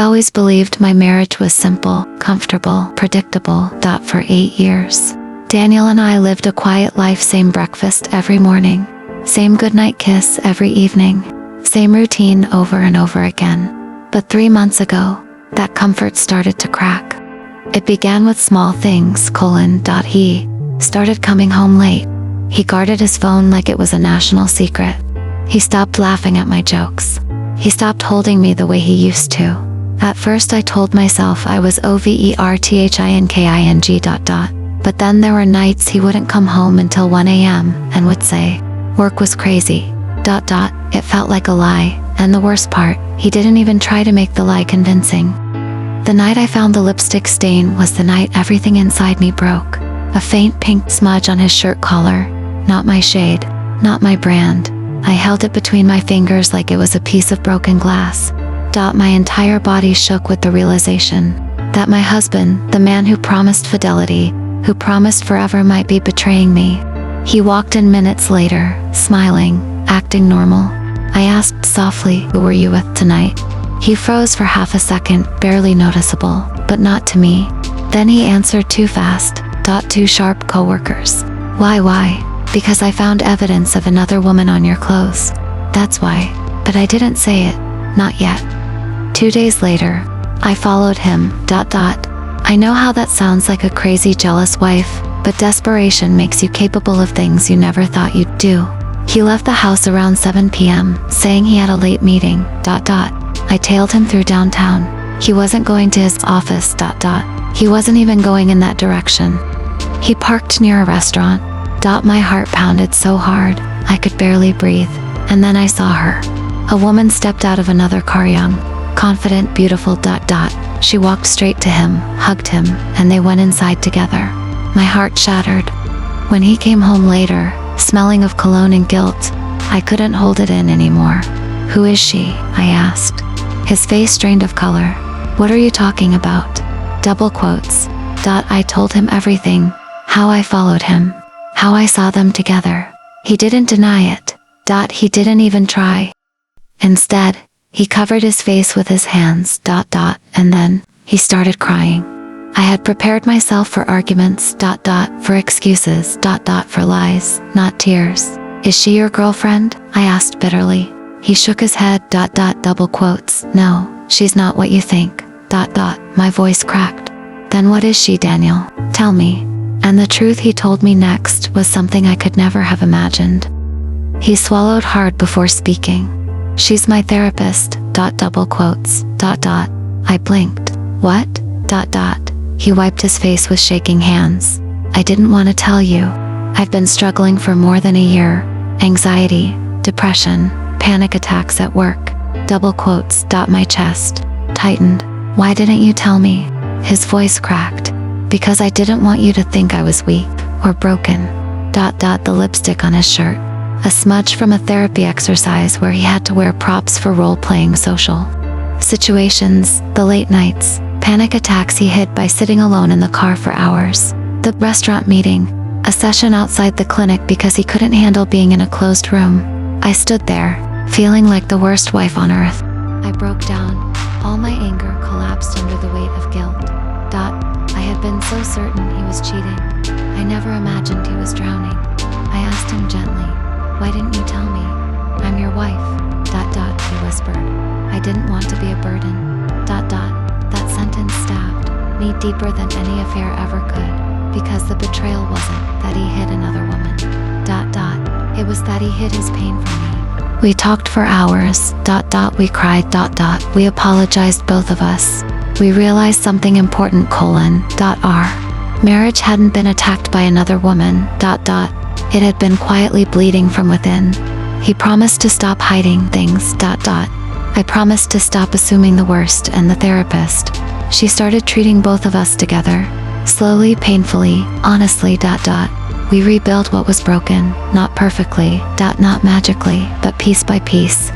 always believed my marriage was simple, comfortable, predictable. For 8 years, Daniel and I lived a quiet life, same breakfast every morning, same goodnight kiss every evening, same routine over and over again. But 3 months ago, that comfort started to crack. It began with small things, He started coming home late. He guarded his phone like it was a national secret. He stopped laughing at my jokes. He stopped holding me the way he used to. At first I told myself I was overthinking. But then there were nights he wouldn't come home until 1 a.m. and would say, "Work was crazy. It felt like a lie, and the worst part, he didn't even try to make the lie convincing. The night I found the lipstick stain was the night everything inside me broke. A faint pink smudge on his shirt collar. Not my shade, not my brand. I held it between my fingers like it was a piece of broken glass. My entire body shook with the realization that my husband, the man who promised fidelity, who promised forever, might be betraying me. He walked in minutes later, smiling, acting normal. I asked softly, "Who were you with tonight?" He froze for half a second, barely noticeable, but not to me. Then he answered too fast, "Two sharp coworkers." Why? "Because I found evidence of another woman on your clothes. That's why." But I didn't say it, not yet. 2 days later, I followed him. I know how that sounds, like a crazy jealous wife, but desperation makes you capable of things you never thought you'd do. He left the house around 7 p.m., saying he had a late meeting. I tailed him through downtown. He wasn't going to his office. He wasn't even going in that direction. He parked near a restaurant. My heart pounded so hard, I could barely breathe. And then I saw her. A woman stepped out of another car, young, confident, beautiful. She walked straight to him, hugged him, and they went inside together. My heart shattered. When he came home later, smelling of cologne and guilt, I couldn't hold it in anymore. "Who is she?" I asked. His face drained of color. "What are you talking about?" I told him everything. How I followed him. How I saw them together. He didn't deny it. He didn't even try. Instead, he covered his face with his hands. And then, he started crying. I had prepared myself for arguments. For excuses. For lies, not tears. "Is she your girlfriend?" I asked bitterly. He shook his head. "No, she's not what you think. My voice cracked. "Then what is she, Daniel? Tell me." And the truth he told me next was something I could never have imagined. He swallowed hard before speaking. "She's my therapist. I blinked. "What? He wiped his face with shaking hands. "I didn't want to tell you. I've been struggling for more than a year. Anxiety, depression, panic attacks at work. My chest tightened. "Why didn't you tell me?" His voice cracked. "Because I didn't want you to think I was weak or broken." The lipstick on his shirt. A smudge from a therapy exercise where he had to wear props for role-playing social situations, the late nights, panic attacks he hid by sitting alone in the car for hours, the restaurant meeting, a session outside the clinic because he couldn't handle being in a closed room. I stood there, feeling like the worst wife on earth. I broke down. All my anger collapsed under the weight of guilt. I had been so certain he was cheating. I never imagined he was drowning. I asked him gently, "Why didn't you tell me? I'm your wife." He whispered. "I didn't want to be a burden." That sentence stabbed me deeper than any affair ever could, because the betrayal wasn't that he hid another woman. It was that he hid his pain from me. We talked for hours. We cried. We apologized, both of us. We realized something important. Our marriage hadn't been attacked by another woman. It had been quietly bleeding from within. He promised to stop hiding things. I promised to stop assuming the worst, and the therapist. She started treating both of us together. Slowly, painfully, honestly. We rebuilt what was broken, not perfectly, not magically, but piece by piece.